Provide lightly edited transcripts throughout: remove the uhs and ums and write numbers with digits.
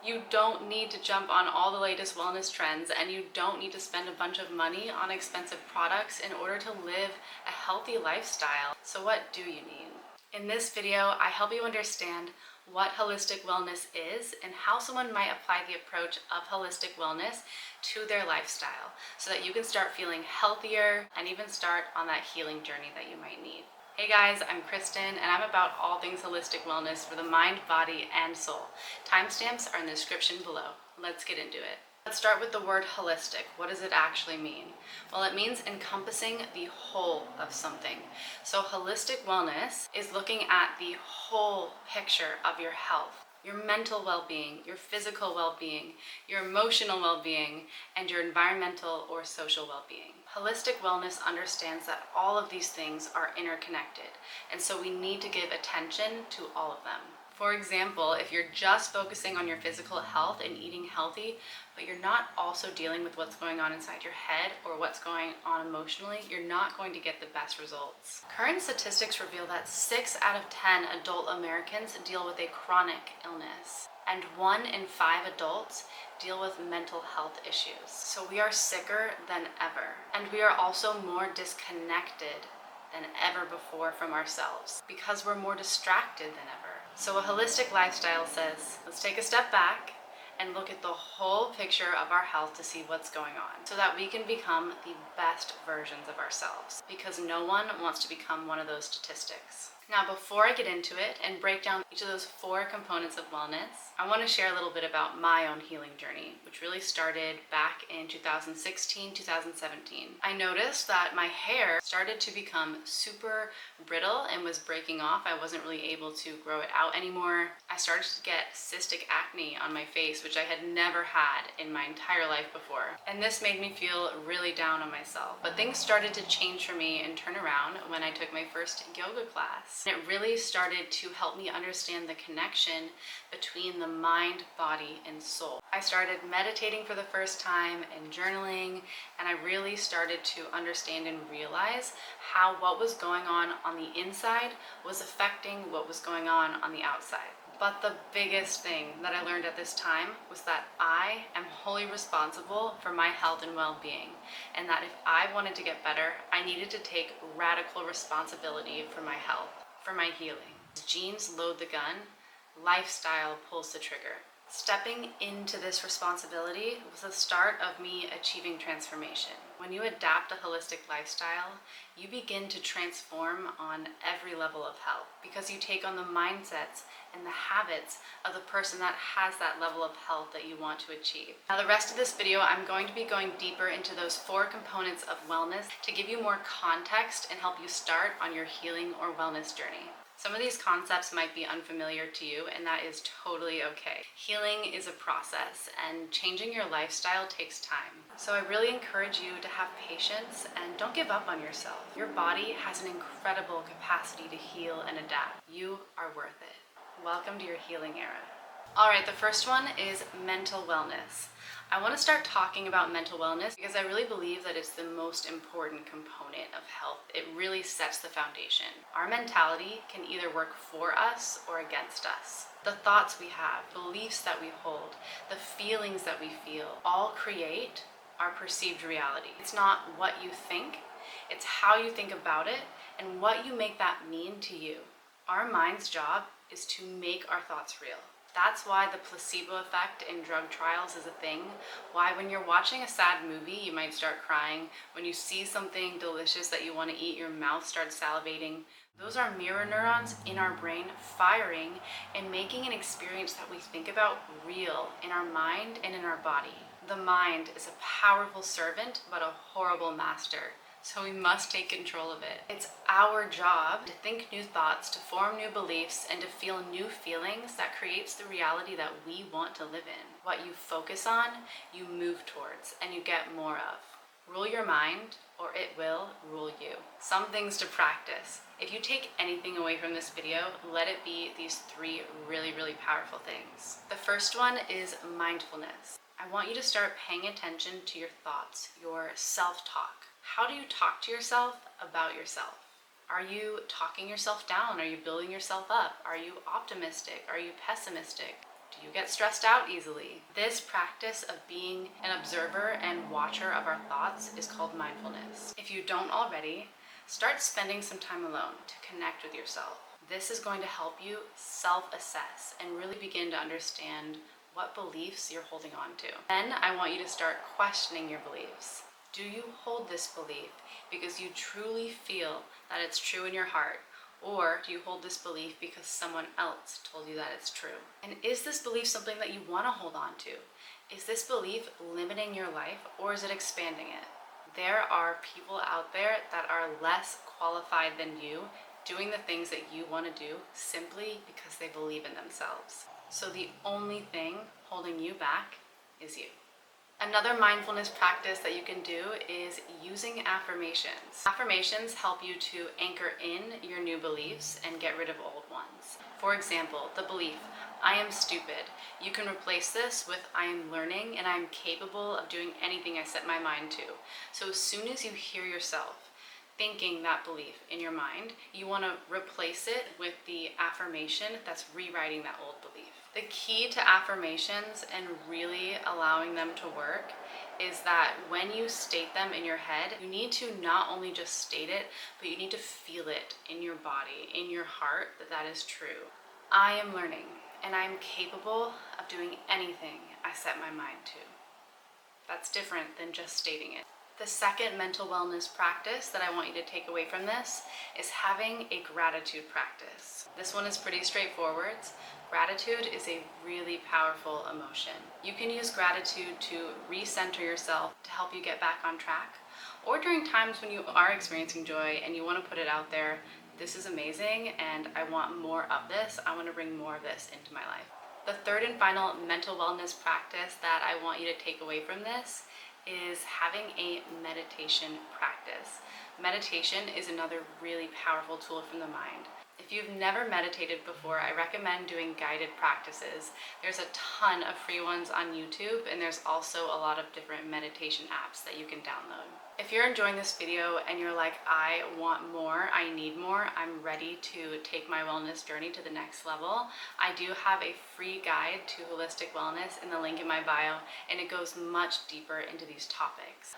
You don't need to jump on all the latest wellness trends, and you don't need to spend a bunch of money on expensive products in order to live a healthy lifestyle. So what do you need? In this video, I help you understand what holistic wellness is and how someone might apply the approach of holistic wellness to their lifestyle so that you can start feeling healthier and even start on that healing journey that you might need. Hey guys, I'm Kristen, and I'm about all things holistic wellness for the mind, body, and soul. Timestamps are in the description below. Let's get into it. Let's start with the word holistic. What does it actually mean? Well, it means encompassing the whole of something. So holistic wellness is looking at the whole picture of your health, your mental well-being, your physical well-being, your emotional well-being, and your environmental or social well-being. Holistic wellness understands that all of these things are interconnected, and so we need to give attention to all of them. For example, if you're just focusing on your physical health and eating healthy, but you're not also dealing with what's going on inside your head or what's going on emotionally, you're not going to get the best results. Current statistics reveal that 6 out of 10 adult Americans deal with a chronic illness, and 1 in 5 adults deal with mental health issues. So we are sicker than ever, and we are also more disconnected than ever before from ourselves because we're more distracted than ever. So a holistic lifestyle says, let's take a step back and look at the whole picture of our health to see what's going on so that we can become the best versions of ourselves, because no one wants to become one of those statistics. Now, before I get into it and break down each of those 4 components of wellness, I want to share a little bit about my own healing journey, which really started back in 2016, 2017. I noticed that my hair started to become super brittle and was breaking off. I wasn't really able to grow it out anymore. I started to get cystic acne on my face, which I had never had in my entire life before. And this made me feel really down on myself. But things started to change for me and turn around when I took my first yoga class. And it really started to help me understand the connection between the mind, body, and soul. I started meditating for the first time and journaling, and I really started to understand and realize how what was going on the inside was affecting what was going on the outside. But the biggest thing that I learned at this time was that I am wholly responsible for my health and well-being, and that if I wanted to get better, I needed to take radical responsibility for my health, for my healing. Genes load the gun, lifestyle pulls the trigger. Stepping into this responsibility was the start of me achieving transformation. When you adapt a holistic lifestyle, you begin to transform on every level of health because you take on the mindsets and the habits of the person that has that level of health that you want to achieve. Now, the rest of this video, I'm going to be going deeper into those 4 components of wellness to give you more context and help you start on your healing or wellness journey. Some of these concepts might be unfamiliar to you, and that is totally okay. Healing is a process, and changing your lifestyle takes time. So I really encourage you to have patience and don't give up on yourself. Your body has an incredible capacity to heal and adapt. You are worth it. Welcome to your healing era. All right, the first one is mental wellness. I want to start talking about mental wellness because I really believe that it's the most important component of health. It really sets the foundation. Our mentality can either work for us or against us. The thoughts we have, beliefs that we hold, the feelings that we feel, all create our perceived reality. It's not what you think, it's how you think about it and what you make that mean to you. Our mind's job is to make our thoughts real. That's why the placebo effect in drug trials is a thing. Why when you're watching a sad movie, you might start crying. When you see something delicious that you want to eat, your mouth starts salivating. Those are mirror neurons in our brain firing and making an experience that we think about real in our mind and in our body. The mind is a powerful servant, but a horrible master. So we must take control of it. It's our job to think new thoughts, to form new beliefs, and to feel new feelings that creates the reality that we want to live in. What you focus on, you move towards, and you get more of. Rule your mind, or it will rule you. Some things to practice. If you take anything away from this video, let it be these 3 really, really powerful things. The first one is mindfulness. I want you to start paying attention to your thoughts, your self-talk. How do you talk to yourself about yourself? Are you talking yourself down? Are you building yourself up? Are you optimistic? Are you pessimistic? Do you get stressed out easily? This practice of being an observer and watcher of our thoughts is called mindfulness. If you don't already, start spending some time alone to connect with yourself. This is going to help you self-assess and really begin to understand what beliefs you're holding on to. Then I want you to start questioning your beliefs. Do you hold this belief because you truly feel that it's true in your heart? Or do you hold this belief because someone else told you that it's true? And is this belief something that you want to hold on to? Is this belief limiting your life, or is it expanding it? There are people out there that are less qualified than you doing the things that you want to do simply because they believe in themselves. So the only thing holding you back is you. Another mindfulness practice that you can do is using affirmations. Affirmations help you to anchor in your new beliefs and get rid of old ones. For example, the belief, I am stupid. You can replace this with I am learning and I am capable of doing anything I set my mind to. So as soon as you hear yourself thinking that belief in your mind, you want to replace it with the affirmation that's rewriting that old belief. The key to affirmations and really allowing them to work is that when you state them in your head, you need to not only just state it, but you need to feel it in your body, in your heart, that that is true. I am learning and I am capable of doing anything I set my mind to. That's different than just stating it. The second mental wellness practice that I want you to take away from this is having a gratitude practice. This one is pretty straightforward. Gratitude is a really powerful emotion. You can use gratitude to recenter yourself to help you get back on track, or during times when you are experiencing joy and you want to put it out there, this is amazing and I want more of this. I want to bring more of this into my life. The third and final mental wellness practice that I want you to take away from this is having a meditation practice. Meditation is another really powerful tool from the mind. If you've never meditated before, I recommend doing guided practices. There's a ton of free ones on YouTube, and there's also a lot of different meditation apps that you can download. If you're enjoying this video and you're like, I want more, I need more, I'm ready to take my wellness journey to the next level, I do have a free guide to holistic wellness in the link in my bio, and it goes much deeper into these topics.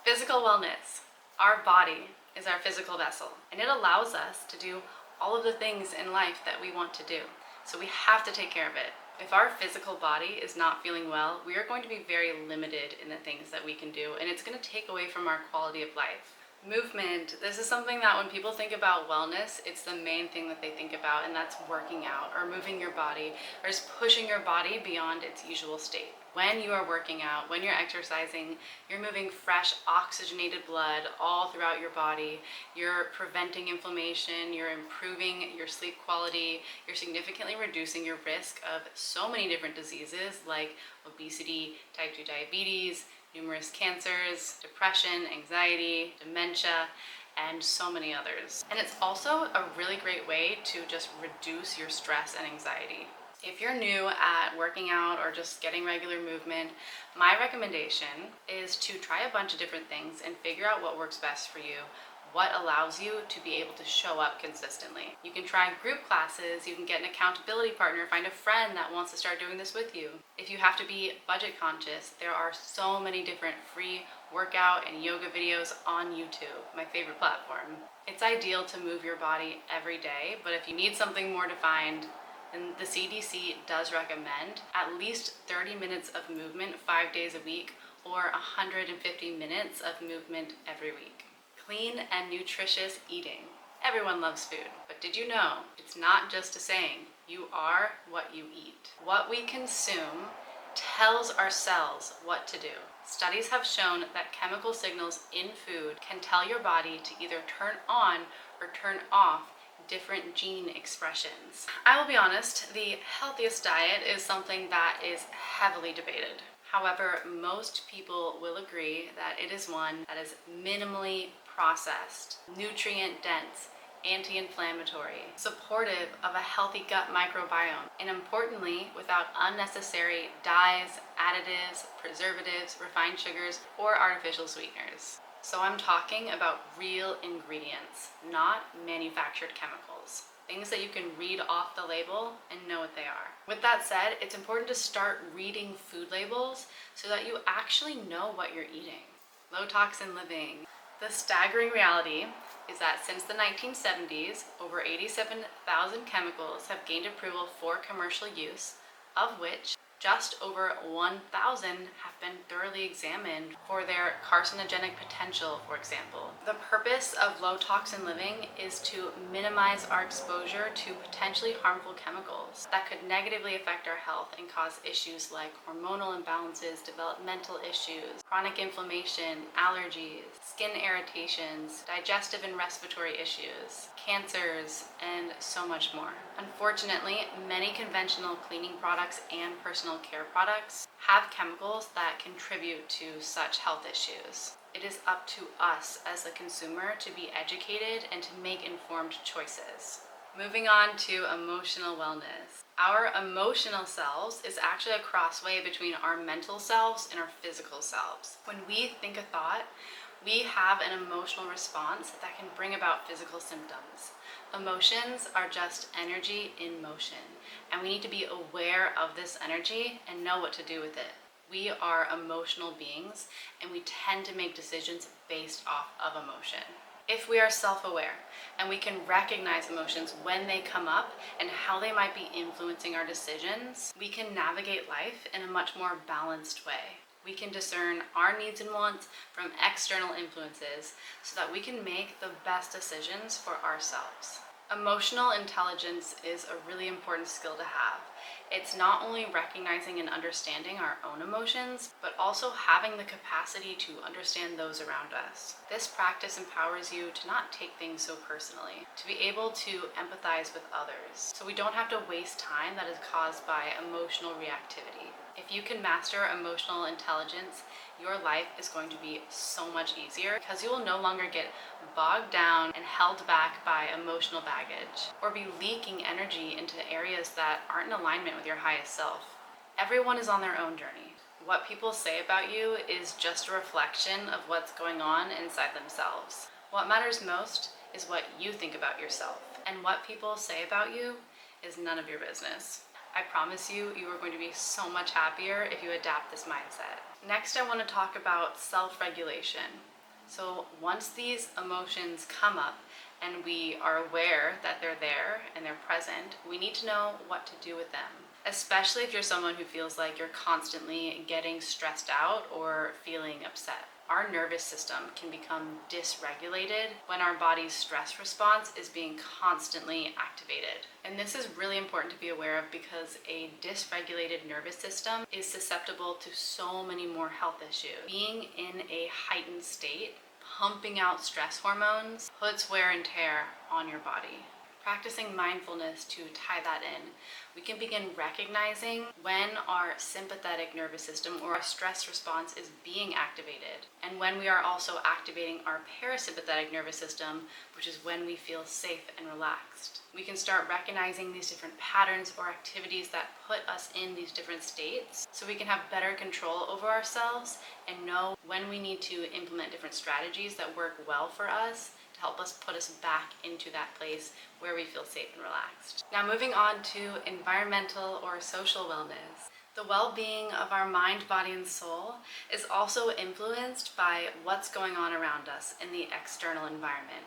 Physical wellness. Our body is our physical vessel, and it allows us to do all of the things in life that we want to do. So we have to take care of it. If our physical body is not feeling well, we are going to be very limited in the things that we can do, and it's going to take away from our quality of life. Movement. This is something that when people think about wellness, it's the main thing that they think about, and that's working out or moving your body or just pushing your body beyond its usual state. When you are working out, when you're exercising, you're moving fresh, oxygenated blood all throughout your body. You're preventing inflammation, you're improving your sleep quality, you're significantly reducing your risk of so many different diseases like obesity, type 2 diabetes, numerous cancers, depression, anxiety, dementia, and so many others. And it's also a really great way to just reduce your stress and anxiety. If you're new at working out or just getting regular movement, my recommendation is to try a bunch of different things and figure out what works best for you, what allows you to be able to show up consistently. You can try group classes, you can get an accountability partner, find a friend that wants to start doing this with you. If you have to be budget conscious, there are so many different free workout and yoga videos on YouTube, my favorite platform. It's ideal to move your body every day, but if you need something more defined, then the CDC does recommend at least 30 minutes of movement 5 days a week, or 150 minutes of movement every week. Clean and nutritious eating. Everyone loves food, but did you know it's not just a saying? You are what you eat. What we consume tells our cells what to do. Studies have shown that chemical signals in food can tell your body to either turn on or turn off different gene expressions. I will be honest, the healthiest diet is something that is heavily debated. However, most people will agree that it is one that is minimally processed, nutrient-dense, anti-inflammatory, supportive of a healthy gut microbiome, and importantly, without unnecessary dyes, additives, preservatives, refined sugars, or artificial sweeteners. So I'm talking about real ingredients, not manufactured chemicals. things that you can read off the label and know what they are. With that said, it's important to start reading food labels so that you actually know what you're eating. Low toxin living. The staggering reality is that since the 1970s, over 87,000 chemicals have gained approval for commercial use, of which just over 1,000 have been thoroughly examined for their carcinogenic potential, for example. The purpose of low toxin living is to minimize our exposure to potentially harmful chemicals that could negatively affect our health and cause issues like hormonal imbalances, developmental issues, chronic inflammation, allergies, skin irritations, digestive and respiratory issues, cancers, and so much more. Unfortunately, many conventional cleaning products and personal care products have chemicals that contribute to such health issues. It is up to us as the consumer to be educated and to make informed choices. Moving on to emotional wellness. Our emotional selves is actually a crossway between our mental selves and our physical selves. When we think a thought, we have an emotional response that can bring about physical symptoms. Emotions are just energy in motion, and we need to be aware of this energy and know what to do with it. We are emotional beings, and we tend to make decisions based off of emotion. If we are self-aware and we can recognize emotions when they come up and how they might be influencing our decisions, we can navigate life in a much more balanced way. We can discern our needs and wants from external influences so that we can make the best decisions for ourselves. Emotional intelligence is a really important skill to have. It's not only recognizing and understanding our own emotions, but also having the capacity to understand those around us. This practice empowers you to not take things so personally, to be able to empathize with others, so we don't have to waste time that is caused by emotional reactivity. If you can master emotional intelligence, your life is going to be so much easier because you will no longer get bogged down and held back by emotional baggage or be leaking energy into areas that aren't in alignment with your highest self. Everyone is on their own journey. What people say about you is just a reflection of what's going on inside themselves. What matters most is what you think about yourself, and what people say about you is none of your business. I promise you, you are going to be so much happier if you adapt this mindset. Next, I want to talk about self-regulation. So once these emotions come up and we are aware that they're there and they're present, we need to know what to do with them. Especially if you're someone who feels like you're constantly getting stressed out or feeling upset. Our nervous system can become dysregulated when our body's stress response is being constantly activated. And this is really important to be aware of because a dysregulated nervous system is susceptible to so many more health issues. Being in a heightened state, pumping out stress hormones, puts wear and tear on your body. Practicing mindfulness to tie that in, we can begin recognizing when our sympathetic nervous system or our stress response is being activated, and when we are also activating our parasympathetic nervous system, which is when we feel safe and relaxed. We can start recognizing these different patterns or activities that put us in these different states so we can have better control over ourselves and know when we need to implement different strategies that work well for us to help us put us back into that place where we feel safe and relaxed. Now moving on to environmental or social wellness. The well-being of our mind, body, and soul is also influenced by what's going on around us in the external environment,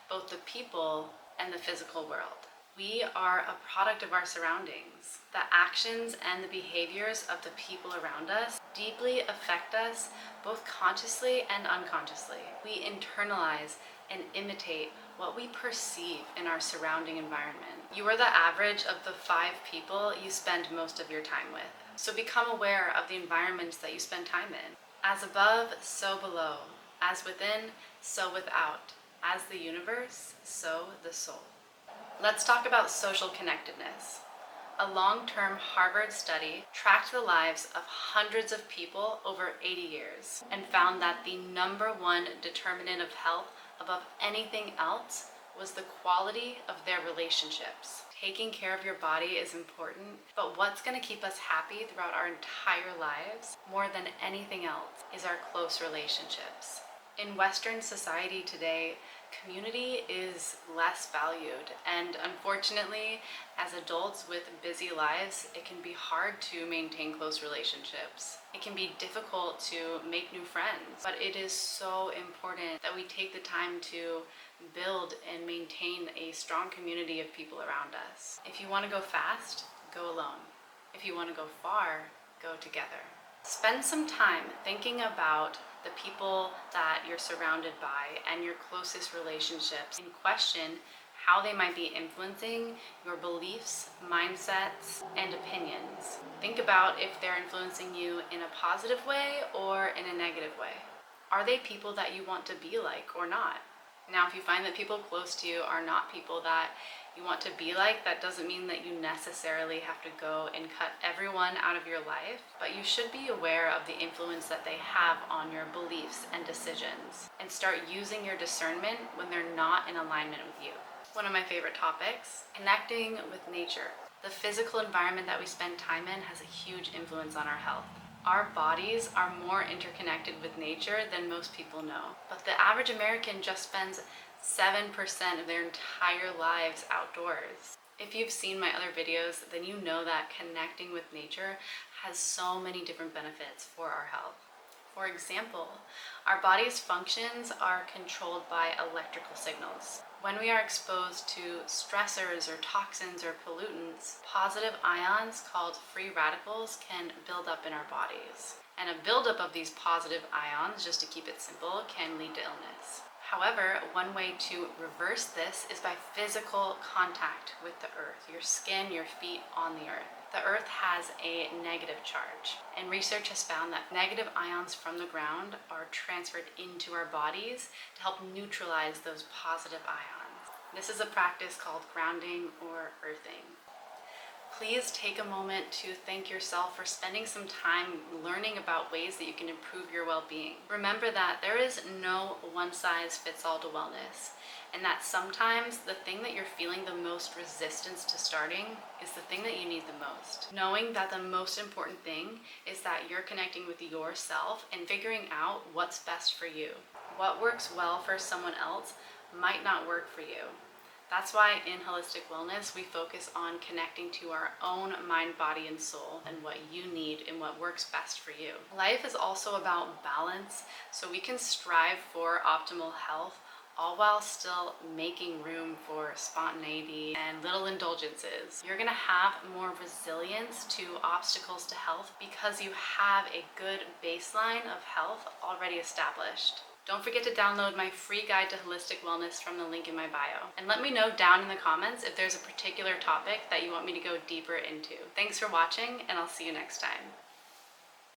both the people and the physical world. We are a product of our surroundings. The actions and the behaviors of the people around us deeply affect us both consciously and unconsciously. We internalize and imitate what we perceive in our surrounding environment. You are the average of the 5 people you spend most of your time with. So become aware of the environments that you spend time in. As above, so below. As within, so without. As the universe, so the soul. Let's talk about social connectedness. A long-term Harvard study tracked the lives of hundreds of people over 80 years and found that the #1 determinant of health above anything else was the quality of their relationships. Taking care of your body is important, but what's going to keep us happy throughout our entire lives, more than anything else, is our close relationships. In Western society today, community is less valued, and unfortunately, as adults with busy lives, it can be hard to maintain close relationships. It can be difficult to make new friends, but it is so important that we take the time to build and maintain a strong community of people around us. If you want to go fast, go alone. If you want to go far, go together. Spend some time thinking about the people that you're surrounded by and your closest relationships, and question how they might be influencing your beliefs, mindsets, and opinions. Think about if they're influencing you in a positive way or in a negative way. Are they people that you want to be like or not? Now, if you find that people close to you are not people that you want to be like, that doesn't mean that you necessarily have to go and cut everyone out of your life, but you should be aware of the influence that they have on your beliefs and decisions, and start using your discernment when they're not in alignment with you. One of my favorite topics, connecting with nature. The physical environment that we spend time in has a huge influence on our health. Our bodies are more interconnected with nature than most people know, but the average American just spends 7% of their entire lives outdoors. If you've seen my other videos, then you know that connecting with nature has so many different benefits for our health. For example, our body's functions are controlled by electrical signals. When we are exposed to stressors or toxins or pollutants, positive ions called free radicals can build up in our bodies. And a buildup of these positive ions, just to keep it simple, can lead to illness. However, one way to reverse this is by physical contact with the earth, your skin, your feet on the earth. The earth has a negative charge, and research has found that negative ions from the ground are transferred into our bodies to help neutralize those positive ions. This is a practice called grounding or earthing. Please take a moment to thank yourself for spending some time learning about ways that you can improve your well-being. Remember that there is no one-size-fits-all to wellness, and that sometimes the thing that you're feeling the most resistance to starting is the thing that you need the most. Knowing that the most important thing is that you're connecting with yourself and figuring out what's best for you. What works well for someone else might not work for you. That's why in Holistic Wellness, we focus on connecting to our own mind, body, and soul, and what you need and what works best for you. Life is also about balance, so we can strive for optimal health, all while still making room for spontaneity and little indulgences. You're gonna have more resilience to obstacles to health because you have a good baseline of health already established. Don't forget to download my free guide to holistic wellness from the link in my bio. And let me know down in the comments if there's a particular topic that you want me to go deeper into. Thanks for watching, and I'll see you next time.